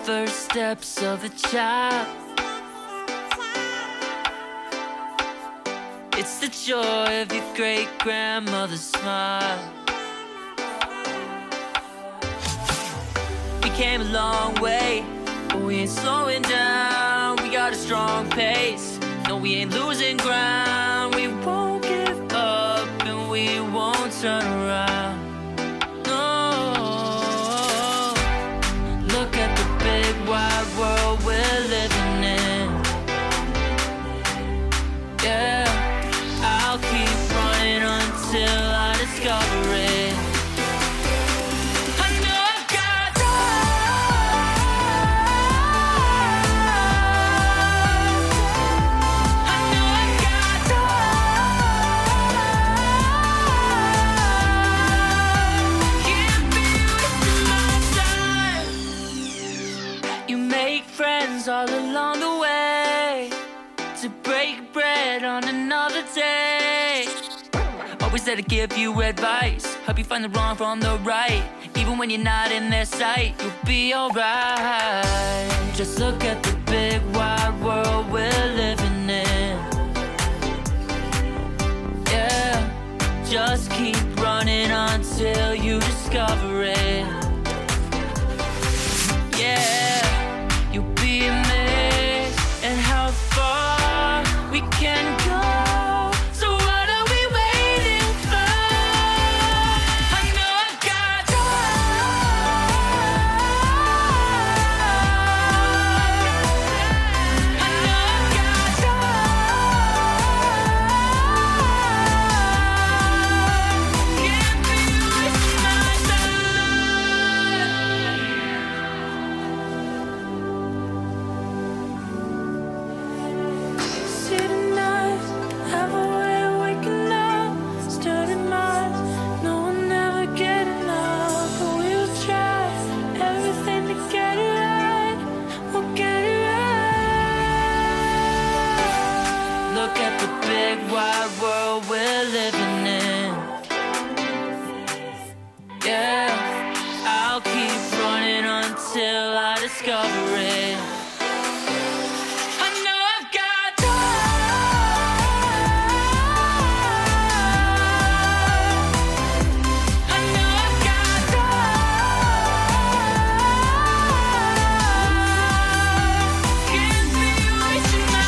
first steps of a child. It's the joy of your great-grandmother's smile. We came a long way, but we ain't slowing down. We got a strong pace, no, we ain't losing ground. We won't give up and we won't turn around. No, look at the big wide world we're living in. Yeah, I'll keep running until I discover it. All along the way to break bread on another day. Always there to give you advice, help you find the wrong from the right. Even when you're not in their sight, you'll be alright. Just look at the big wide world we're living in. Yeah, just keep running until you discover it. Yeah, you'll be amazed at how far we can go. So what are we waiting for? I know I've got I know I've got can't be wasting my wide world we're living in. Yeah, I'll keep running until I discover it. I know I've got I know I've got can't be wasting my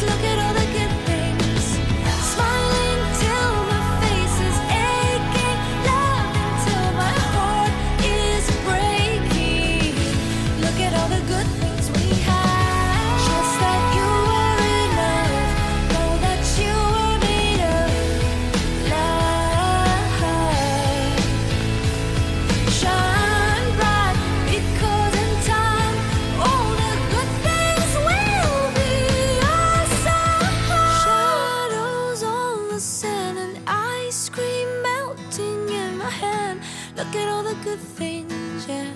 Just look at all the good things. Smiling till my face is aching, laughing till my heart is breaking. Look at all the good things we have. Just that you are enough. Know that you are made of love. Shine bright because in time all the good things will be awesome. Shadows on the sand and ice cream melting in my hand. Look at all the good things, yeah.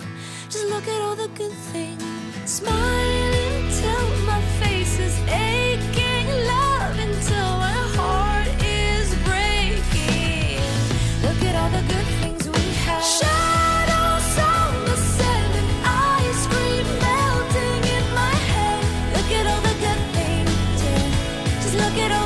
Just look at all the good things. Smiling till my face is aching, love until my heart is breaking. Look at all the good things we have. Shadows on the sand and ice cream melting in my hand. Look at all the good things, yeah. Just look at all